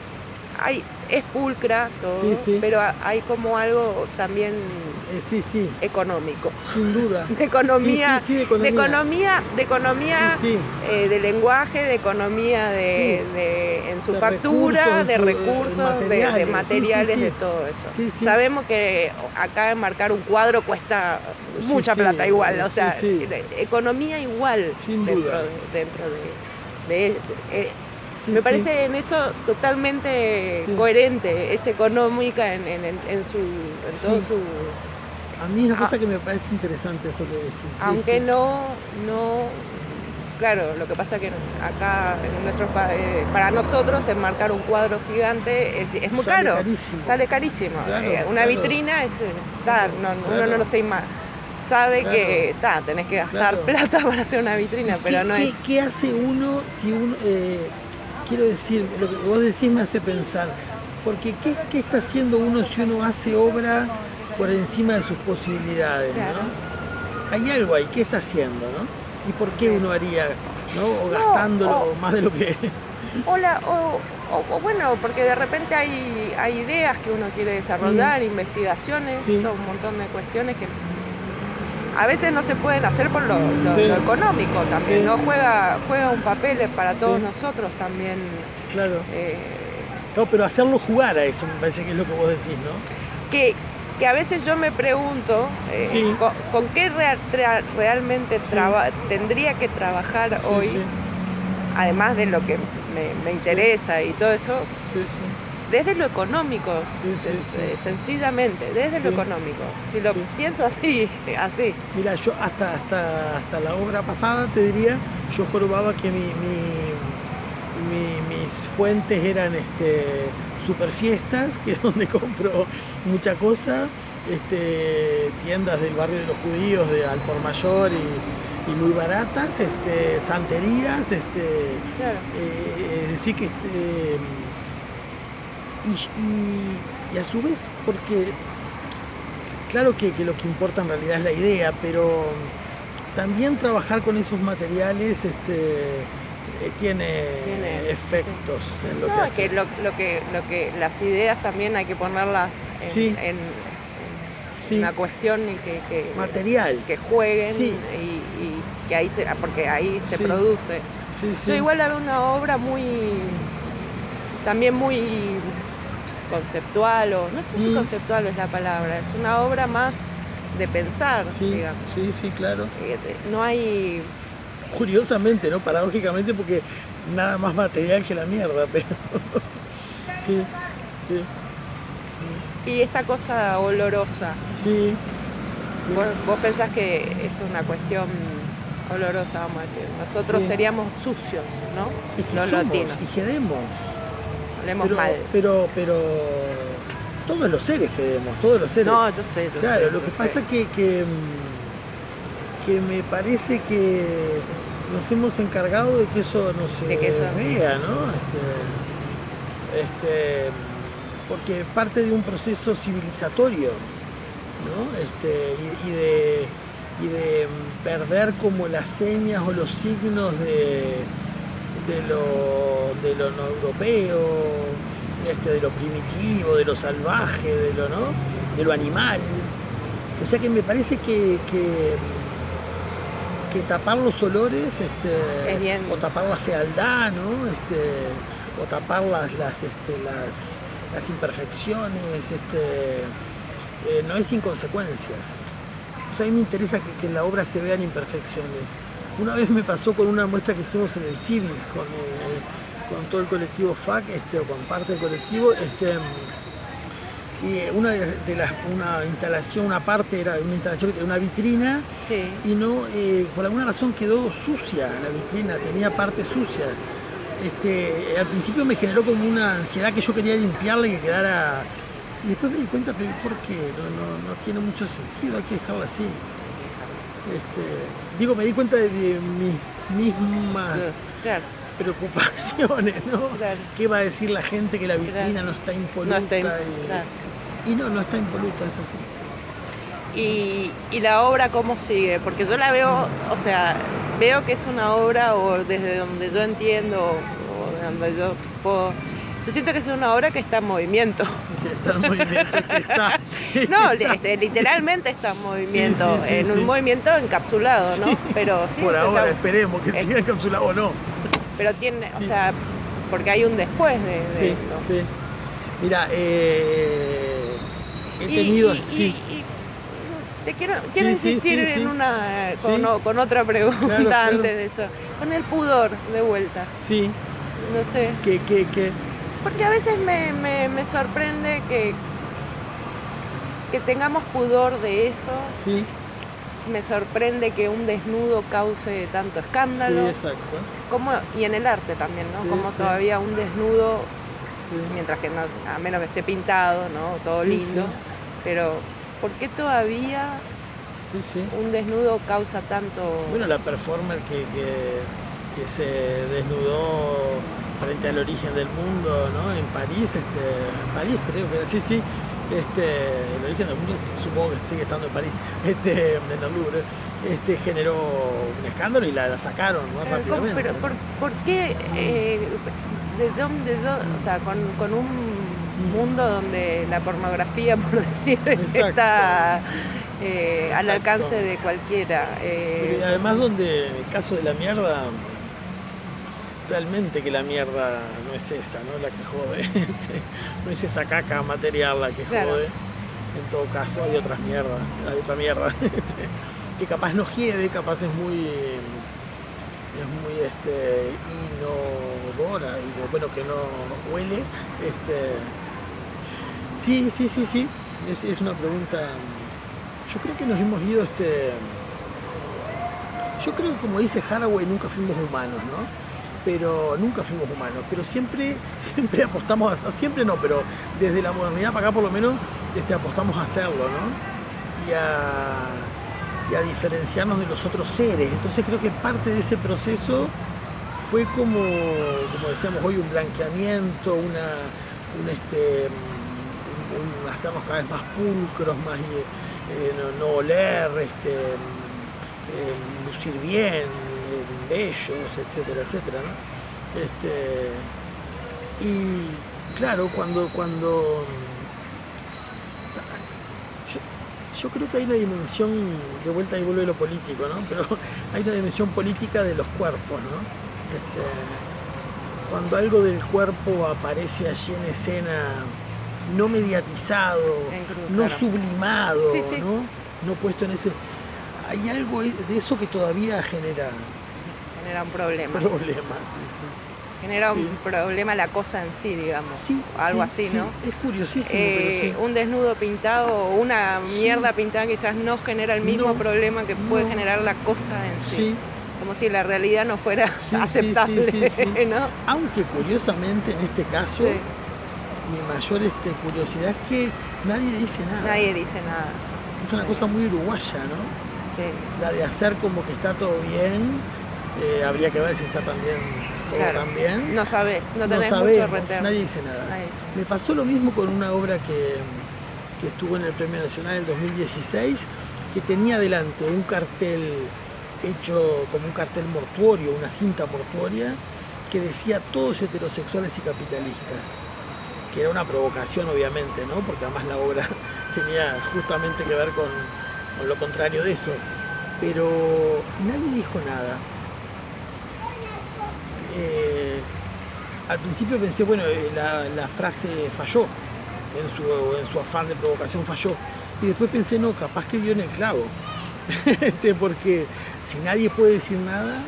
Es pulcra todo, sí, sí, pero hay como algo también sí, sí, económico. sin duda. De economía, Sí, sí, sí, de de economía. economía, de economía, Sí, sí, de lenguaje, de economía sí, en su de factura, recursos, de recursos, de materiales, sí, sí, materiales, de sí, todo eso. sí, sí, Sabemos que acá enmarcar un cuadro cuesta sí, mucha sí, plata igual, o sí, sea, sí, economía igual sin dentro duda. de Sí, me sí, parece en eso totalmente sí, coherente, es económica en todo sí. su. A mí es una a- cosa que me parece interesante eso que decís. Sí, Aunque sí. no, claro, lo que pasa que acá en para nosotros enmarcar un cuadro gigante es muy Sale caro, carísimo. sale carísimo. Claro, Una claro, vitrina claro, uno no claro, lo sabe claro, que tenés que gastar claro. plata para hacer una ¿Y vitrina, pero no es. qué hace uno si uno, quiero decir, lo que vos decís me hace pensar, porque qué está haciendo uno si uno hace obra por encima de sus posibilidades, Claro, ¿no? Hay algo ahí, ¿qué está haciendo, no? ¿Y por qué sí. uno haría, no? O No, gastándolo más de lo que... o bueno, porque de repente hay ideas que uno quiere Sí, desarrollar, investigaciones, sí, todo un montón de cuestiones que a veces no se pueden hacer por sí, lo económico también, sí, ¿no? Juega un papel para todos sí, nosotros también. claro. eh, No, pero hacerlo jugar a eso me parece que es lo que vos decís, ¿no? que, que a veces yo me pregunto Sí, con qué realmente sí, tendría que trabajar sí, hoy, sí, además de lo que me sí, interesa y todo eso, sí, desde lo económico, sí, sí, sí, sencillamente, desde lo sí, económico. Si lo sí. pienso así. Mira, yo hasta la obra pasada te diría, yo probaba que mis fuentes eran super fiestas, que es donde compro mucha cosa, tiendas del barrio de los judíos de al por mayor y muy baratas, santerías, Claro. es decir que y a su vez, porque claro que lo que importa en realidad es la idea, pero también trabajar con esos materiales tiene Tiene, efectos en lo que no, que haces. lo que las ideas también hay que ponerlas Sí, en sí, una cuestión y material. que jueguen Sí, y que porque ahí se sí, produce. sí, Yo sí. igual la veo una obra también muy conceptual, o no sé si Mm, conceptual es la palabra, es una obra más de pensar, sí, digamos. sí, sí, claro. No hay. Curiosamente, ¿no? Paradójicamente porque nada más material que la mierda, pero sí, sí, Y esta cosa olorosa, sí, sí, vos pensás que es una cuestión olorosa, vamos a decir. Nosotros sí. seríamos sucios, ¿no? Es que Los somos latinos, y quedemos. olemos mal. Pero todos los seres queremos, todos los seres. No, yo sé, Claro, lo yo que sé. pasa que me parece que nos hemos encargado de que eso no se De que eso. vea, ¿no? Porque parte de un proceso civilizatorio, ¿no? Y de perder como las señas o los signos de lo no europeo, de lo primitivo, de lo salvaje, de lo animal. O sea que me parece que tapar los olores, Es bien. o tapar la fealdad, ¿no? O tapar las imperfecciones, no es inconsecuencias. O sea, a mí me interesa que en la obra se vean imperfecciones. Una vez me pasó con una muestra que hicimos en el Civis, con todo el colectivo FAC, o con parte del colectivo, y una instalación, una parte era una instalación de una vitrina, Sí. y no, por alguna razón quedó sucia la vitrina, tenía parte sucia. Al principio me generó como una ansiedad que yo quería limpiarla y que quedara. Y después me di cuenta, pero ¿por qué? No tiene mucho sentido, hay que dejarla así. Me di cuenta de mis mismas Claro. preocupaciones, ¿no? Claro. ¿Qué va a decir la gente que la vitrina Claro. no está impoluta? No está Claro. Y no está impoluta, es así. Y la obra cómo sigue, porque yo la veo, o sea, veo que es una obra, o desde donde yo entiendo, o de donde yo puedo, yo siento que es una obra que está en movimiento. Que está en movimiento, que está. No, literalmente está en movimiento, Sí, en un movimiento encapsulado, ¿no? Sí. Pero sí, Por o sea, ahora esperemos que siga encapsulado o no. pero tiene, o sea, porque hay un después de esto. Sí. Mira, he tenido Te quiero insistir en una con otra pregunta claro. Antes de eso. Con el pudor de vuelta. Sí. No sé. ¿Qué? Porque a veces me sorprende que tengamos pudor de eso. Sí. Me sorprende que un desnudo cause tanto escándalo. Sí, exacto. Y en el arte también, ¿no? Como todavía un desnudo, mientras que no, a menos que esté pintado, ¿no? Todo lindo. Pero ¿por qué todavía un desnudo causa tanto? Bueno, la performer que se desnudó frente al origen del mundo, ¿no? En París, creo que sí. El origen del mundo, supongo que sigue estando en París, en el Louvre, generó un escándalo y la sacaron, ¿no? Rápidamente. Pero ¿por qué? ¿De dónde? O sea, con un mundo donde la pornografía, por decir, está al alcance de cualquiera. Y además donde, en el caso de la mierda, realmente que la mierda no es esa, ¿no? La que jode. No es esa caca material la que jode. En todo caso hay otra mierda que capaz no hiede, capaz es muy inodora, bueno, que no huele. Sí. Es una pregunta. Yo creo que nos hemos ido, yo creo que, como dice Haraway, nunca fuimos humanos, ¿no? Pero siempre apostamos siempre no, pero desde la modernidad para acá por lo menos apostamos a hacerlo, ¿no? Y a diferenciarnos de los otros seres. Entonces creo que parte de ese proceso fue como decíamos hoy, un blanqueamiento, un hacernos cada vez más pulcros, más no oler, lucir bien, bellos, etcétera, ¿no? Y claro, cuando yo creo que hay una dimensión, de vuelta y vuelve lo político, ¿no? Pero hay una dimensión política de los cuerpos, ¿no? Cuando algo del cuerpo aparece allí en escena, no mediatizado, no sublimado, no puesto en ese... Hay algo de eso que todavía genera un problema. Genera un problema la cosa en sí, digamos. Algo así, ¿no? Es curiosísimo. Pero un desnudo pintado o una mierda pintada quizás no genera el mismo problema que puede generar la cosa en sí. Como si la realidad no fuera aceptable, ¿no? Aunque curiosamente en este caso, mi mayor curiosidad es que nadie dice nada. Es una cosa muy uruguaya, ¿no? Sí. La de hacer como que está todo bien, habría que ver si está también todo tan bien. No sabes, no tenés mucho retorno. Nadie dice nada. Me pasó lo mismo con una obra que estuvo en el Premio Nacional del 2016, que tenía delante un cartel hecho como un cartel mortuorio, una cinta mortuoria, que decía todos heterosexuales y capitalistas, que era una provocación obviamente, ¿no? Porque además la obra tenía justamente que ver con lo contrario de eso, pero nadie dijo nada. Al principio pensé, bueno, la frase falló, en su afán de provocación falló, y después pensé, no, capaz que dio en el clavo, porque si nadie puede decir nada,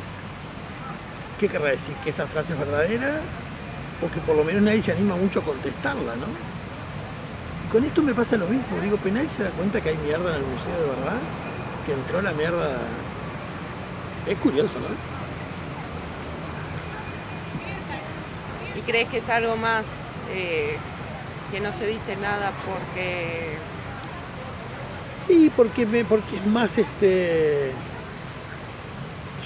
¿qué querrá decir? ¿Que esa frase es verdadera? O que por lo menos nadie se anima mucho a contestarla, ¿no? Con esto me pasa lo mismo, digo, pero nadie se da cuenta que hay mierda en el museo de verdad, que entró la mierda. Es curioso, ¿no? ¿Y crees que es algo más que no se dice nada porque...? Sí, porque es más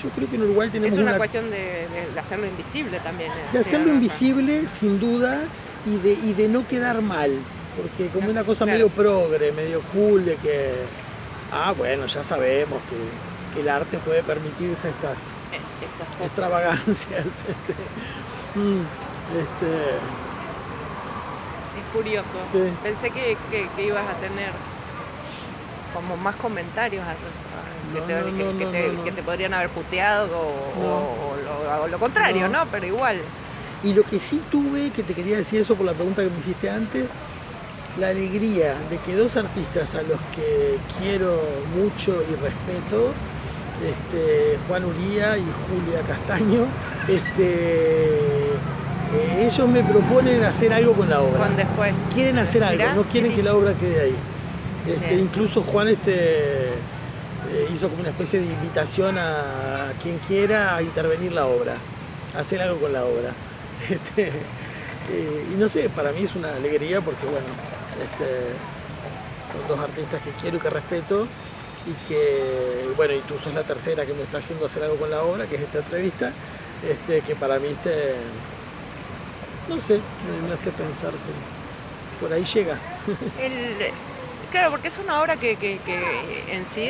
yo creo que en Uruguay tenemos Es una cuestión de hacerlo invisible también. De hacerlo invisible, sin duda, y de no quedar mal, porque como una cosa medio progre, medio cool, de que, bueno, ya sabemos que el arte puede permitirse estas extravagancias. Es curioso. Sí. Pensé que ibas a tener como más comentarios que te podrían haber puteado o lo contrario, ¿no? Pero igual. Y lo que sí tuve, que te quería decir eso por la pregunta que me hiciste antes, la alegría de que dos artistas a los que quiero mucho y respeto, Juan Uría y Julia Castaño, ellos me proponen hacer algo con la obra. Con después. Quieren hacer algo, no quieren que la obra quede ahí. Incluso Juan hizo como una especie de invitación a quien quiera a intervenir la obra, a hacer algo con la obra. Y no sé, para mí es una alegría porque bueno, son dos artistas que quiero y que respeto, y que, bueno, y tú sos la tercera que me está haciendo hacer algo con la obra, que es esta entrevista, que para mí, no sé, me hace pensar que por ahí llega. Claro, porque es una obra que en sí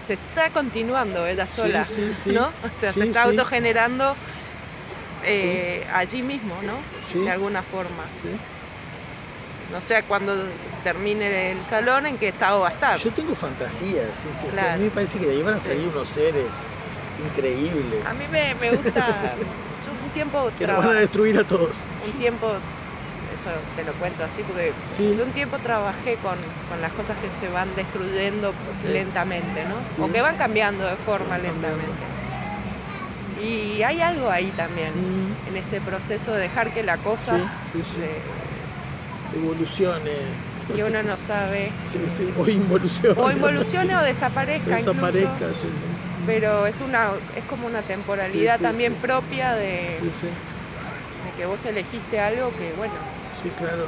se está continuando ella sola, sí, ¿no? O sea, se está autogenerando allí mismo, ¿no? Sí. De alguna forma. Sí. No sé cuando termine el salón en qué estado va a estar. Yo tengo fantasías, sí. Claro. A mí me parece que de ahí van a salir unos seres increíbles. A mí me gusta. Yo un tiempo que nos van a destruir a todos. Un tiempo, eso te lo cuento así, porque yo un tiempo trabajé con las cosas que se van destruyendo lentamente, ¿no? O que van cambiando de forma lentamente. Y hay algo ahí también, en ese proceso de dejar que la cosa evolucione. Que uno no sabe. O involucione. O involucione o desaparezca incluso. Sí. Pero es como una temporalidad también propia de que vos elegiste algo que, bueno. Sí, claro.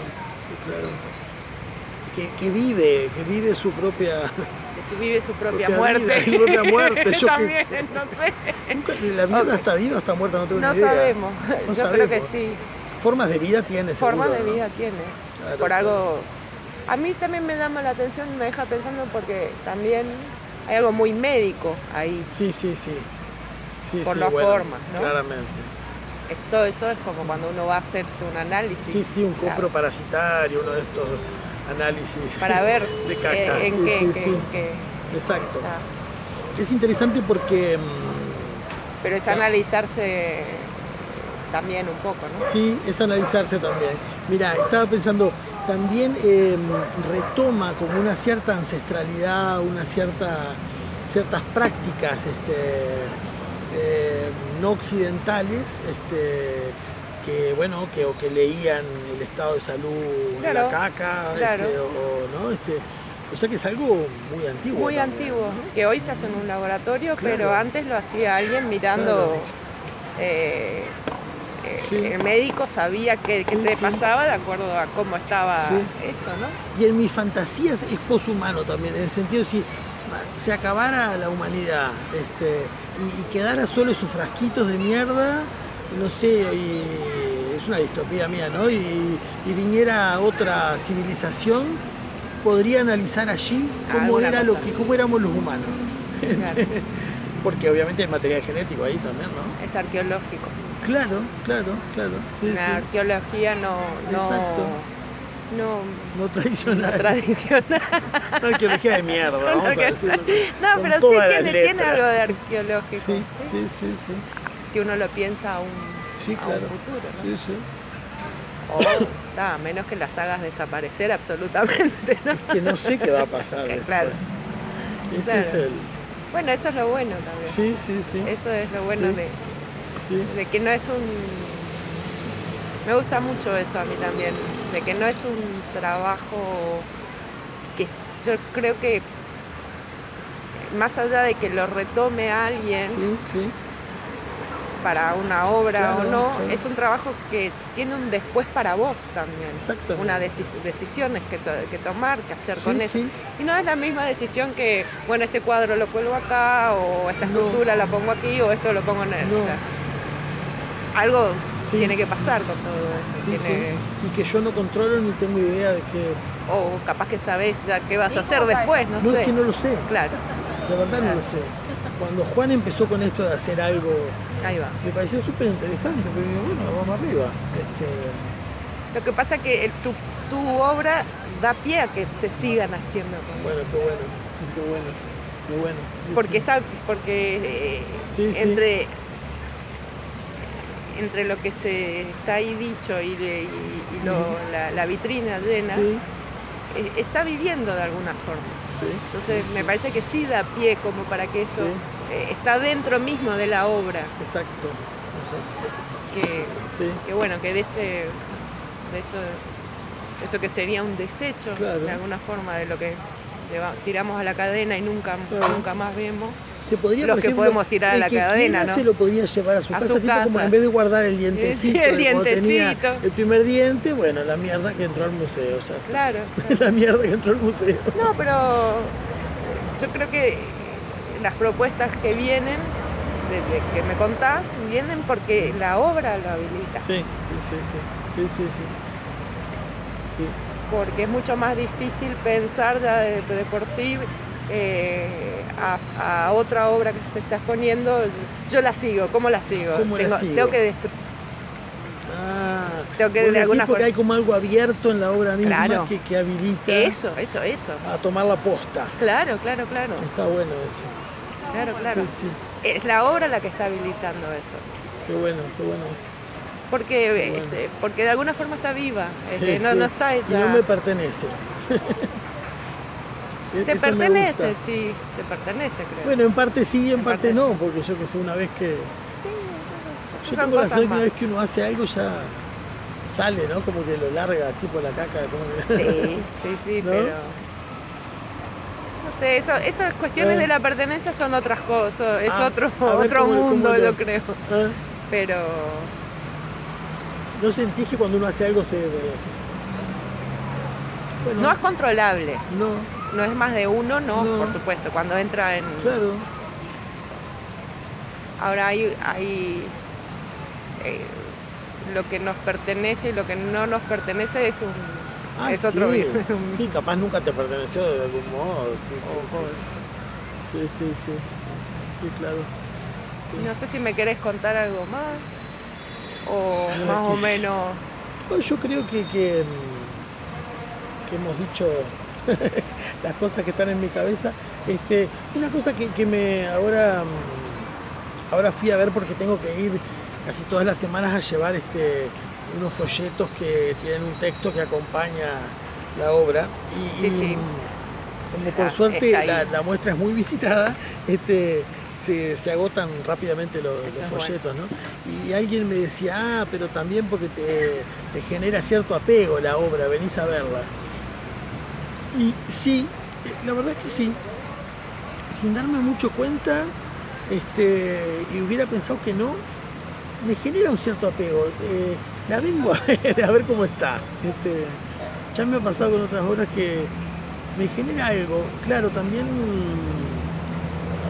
Que vive su propia... vive su propia muerte. Vida, su propia muerte, yo también, no sé. ¿La vida está viva o está muerta? No tengo ni idea. Sabemos. Yo creo que sí. Formas de vida tiene, seguro. Formas de vida tiene. Claro, por algo... A mí también me llama la atención, me deja pensando porque también hay algo muy médico ahí. Sí. Por las formas, ¿no? Claramente. Todo eso es como cuando uno va a hacerse un análisis. Sí, un copro parasitario, uno de estos análisis para ver de caca. en qué. Exacto. Es interesante porque... Pero es analizarse también un poco, ¿no? Sí, es analizarse también. Mira, estaba pensando, también retoma como una cierta ancestralidad, ciertas prácticas no occidentales, que leían el estado de salud de la caca, o sea que es algo muy antiguo. Muy también, antiguo, ¿no? que hoy se hace en un laboratorio, pero antes lo hacía alguien mirando. El médico sabía qué te pasaba de acuerdo a cómo estaba eso, ¿no? Y en mis fantasías es poshumano también, en el sentido de si se acabara la humanidad y quedara solo sus frasquitos de mierda, no sé, es una distopía mía, ¿no? Y viniera otra civilización, podría analizar allí cómo éramos los humanos. Claro. Porque obviamente hay material genético ahí también, ¿no? Es arqueológico. Claro. Una arqueología no tradicional. Una arqueología de mierda, vamos a decirlo. No, pero sí tiene algo de arqueológico. Sí. Si uno lo piensa a un futuro, ¿no? Sí. O a menos que las hagas desaparecer absolutamente, ¿no? Que no sé qué va a pasar. Claro. Ese es el... Bueno, eso es lo bueno también. Sí. Eso es lo bueno de que no es un... Me gusta mucho eso a mí también, de que no es un trabajo que yo creo que más allá de que lo retome alguien, para una obra Claro, o no, claro. es un trabajo que tiene un después para vos también. Exactamente. Una decisiones que tomar, que hacer con eso. Sí. Y no es la misma decisión que, bueno, este cuadro lo cuelgo acá, o esta No. escultura la pongo aquí, o esto lo pongo en el... No. O sea, algo Sí. tiene que pasar con todo eso. Sí, sí. Y que yo no controlo ni tengo idea de qué. O capaz que sabés ya qué vas a hacer después, no No, sé. es que no lo sé. Claro, La verdad no lo sé. Cuando Juan empezó con esto de hacer algo, ahí va. me pareció súper interesante, porque digo, bueno, vamos arriba. Lo que pasa es que tu obra da pie a que se sigan haciendo cosas. Bueno, qué bueno. Porque Sí, sí. entre lo que se está ahí dicho y la vitrina llena, Sí, está viviendo de alguna forma. sí. Entonces me parece que sí da pie como para que eso está dentro mismo de la obra, Exacto. Sí. que bueno, que de eso que sería un desecho, Claro. de alguna forma, de lo que tiramos a la cadena y nunca más vemos. Se podría, Los por que ejemplo, podemos tirar a el la que cadena, quiera ¿no? se lo podría llevar a su casa, tipo como en vez de guardar el dientecito, El de cuando tenía dientecito. el primer diente, bueno, la mierda que entró al museo, o sea, Claro. la mierda que entró al museo. No, pero yo creo que las propuestas que vienen, que me contás, vienen porque la obra lo habilita. Sí. Porque es mucho más difícil pensar ya de por sí a otra obra que se está exponiendo. Yo la sigo, ¿cómo la sigo? Tengo que destruir. Tengo que de alguna porque forma. hay como algo abierto en la obra misma Claro. que habilita Eso. a tomar la posta. Claro. Está bueno eso. Claro. Sí. Es la obra la que está habilitando eso. Qué bueno. Porque, Bueno. porque de alguna forma está viva, Sí. no está Y hecha. no me pertenece. Te Eso me pertenece, gusta. sí, te pertenece, creo. Bueno, en parte sí, en parte parte no, sí. porque yo que sé, una vez que... Sí, Yo esas son tengo la cosas sensación que más. una vez que uno hace algo ya sale, ¿no? Como que lo larga, tipo la caca. Como que... Sí, ¿No? pero... No sé, esas cuestiones de la pertenencia son otras cosas, es otro mundo, yo creo. ¿Ah? Pero... ¿No sentís que cuando uno hace algo se... Bueno, no es controlable, no, no es más de uno, no, No. por supuesto, cuando entra en... claro. Ahora hay lo que nos pertenece y lo que no nos pertenece es otro... Sí. Sí, capaz nunca te perteneció de algún modo. Sí, claro. Sí. No sé si me querés contar algo más o Ah, más o que- menos... Bueno, yo creo que hemos dicho las cosas que están en mi cabeza. Una cosa que me ahora fui a ver porque tengo que ir casi todas las semanas a llevar unos folletos que tienen un texto que acompaña la obra y Sí. como por Está suerte ahí. la muestra es muy visitada, se agotan rápidamente los Eso es folletos, ¿no? Y alguien me decía, pero también porque te genera cierto apego la obra, venís a verla. Y sí, la verdad es que sí, sin darme mucho cuenta, y hubiera pensado que no, me genera un cierto apego. La vengo a ver cómo está. Ya me ha pasado con otras obras que me genera algo. Claro, también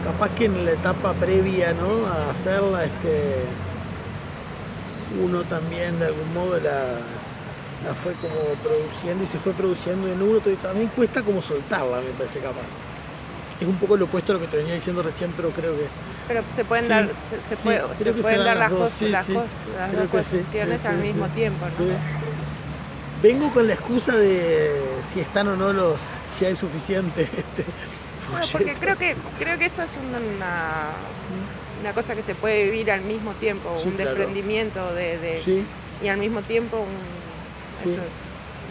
capaz que en la etapa previa, ¿no?, a hacerla, uno también de algún modo la fue como produciendo y se fue produciendo en uno, también cuesta como soltarla, me parece, capaz. Es un poco lo opuesto a lo que te venía diciendo recién, pero creo que... Pero se pueden Sí, dar, sí, se creo que pueden se dar dan las las dos, cosas, sí, las sí. las Creo dos que sí, cuestiones sí, al sí, mismo sí. tiempo, ¿no? Sí. Vengo con la excusa de si están o no si hay suficiente Bueno, porque creo que eso es una cosa que se puede vivir al mismo tiempo, Sí, un claro. desprendimiento Sí, y al mismo tiempo Sí. eso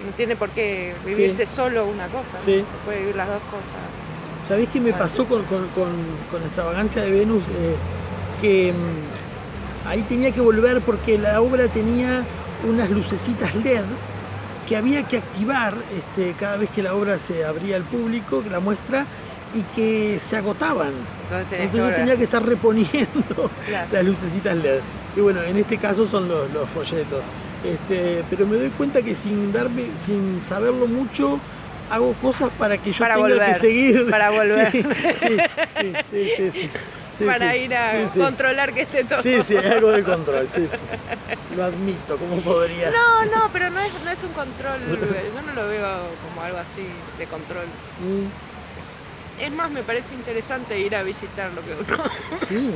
no tiene por qué vivirse solo una cosa, ¿no? Sí. Se puede vivir las dos cosas. ¿sabés qué me Bueno. pasó con Extravagancia de Venus? Que ahí tenía que volver porque la obra tenía unas lucecitas LED que había que activar cada vez que la obra se abría al público, la muestra, y que se agotaban. Entonces que tenía que estar reponiendo claro. las lucecitas LED. Y bueno, en este caso son los folletos. Pero me doy cuenta que sin saberlo mucho, hago cosas para que yo para tenga volver, que seguir. Para volver. Sí, para ir a controlar que esté todo. Sí, algo de control, sí. Lo admito, ¿cómo podría? No, pero no es un control, yo no lo veo como algo así de control. Es más, me parece interesante ir a visitar lo que uno... Sí.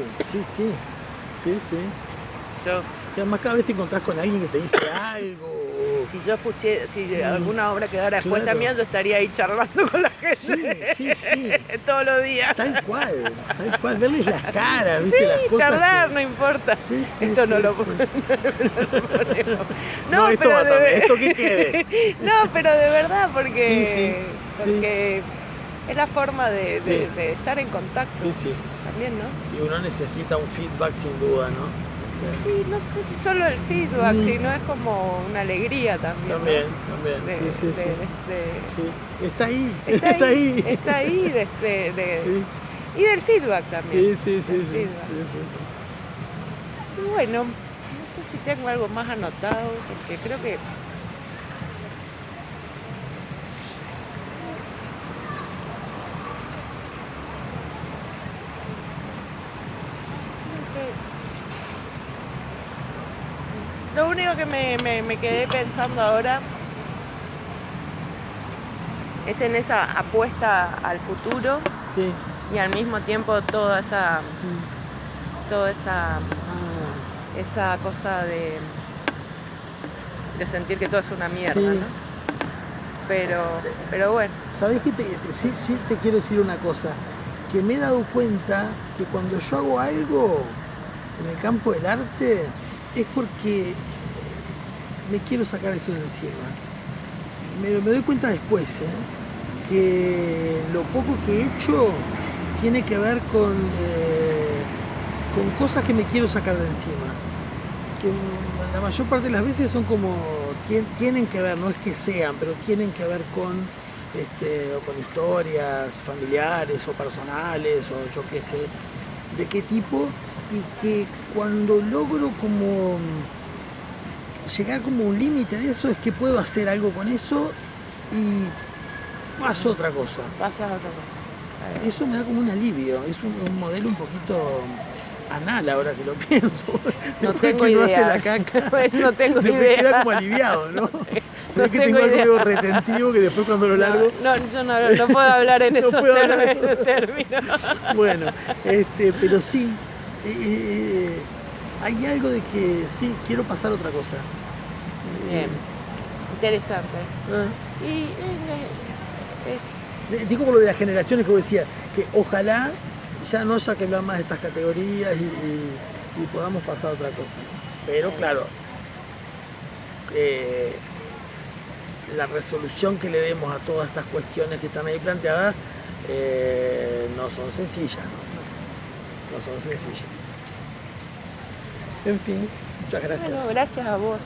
Yo, o sea, más cada vez te encontrás con alguien que te dice algo. Si yo pusiera, si alguna obra quedara expuesta mía, yo estaría ahí charlando con la gente. Sí. Todos los días. Tal cual. Verles las caras, ¿viste? Las cosas charlar, no importa. Esto no lo ponemos. No, esto pero va también, esto que quede. No, pero de verdad, porque es la forma de estar en contacto. Sí. También, ¿no? Y uno necesita un feedback sin duda, ¿no? Sí, no sé si solo el feedback, sino es como una alegría también. También. Sí. Está ahí. Está ahí y del feedback también. Sí. Y bueno, no sé si tengo algo más anotado, porque creo que... Lo único que me quedé pensando ahora es en esa apuesta al futuro y al mismo tiempo toda esa cosa de sentir que todo es una mierda, ¿no? Pero bueno. ¿Sabés qué? Sí te quiero decir una cosa, que me he dado cuenta que cuando yo hago algo en el campo del arte es porque me quiero sacar eso de encima. Me doy cuenta después, que lo poco que he hecho tiene que ver con cosas que me quiero sacar de encima. Que la mayor parte de las veces son como, tienen que ver, no es que sean, pero tienen que ver con historias familiares o personales o yo qué sé, de qué tipo, y que cuando logro como llegar como un límite de eso es que puedo hacer algo con eso y paso a otra cosa. Eso me da como un alivio, es un modelo un poquito anal ahora que lo pienso. No tengo idea. Hace la caca, no tengo idea. Me queda como aliviado, ¿no? Se ve que tengo algo retentivo que después cuando lo largo... No, yo no puedo hablar en esos términos. Bueno, pero sí, hay algo de que sí, quiero pasar a otra cosa. Bien, interesante. Digo por lo de las generaciones que vos decías, que ojalá ya no haya que hablar más de estas categorías y podamos pasar a otra cosa. Pero claro, la resolución que le demos a todas estas cuestiones que están ahí planteadas no son sencillas, no son sencillas. En fin, muchas gracias. Bueno, gracias a vos.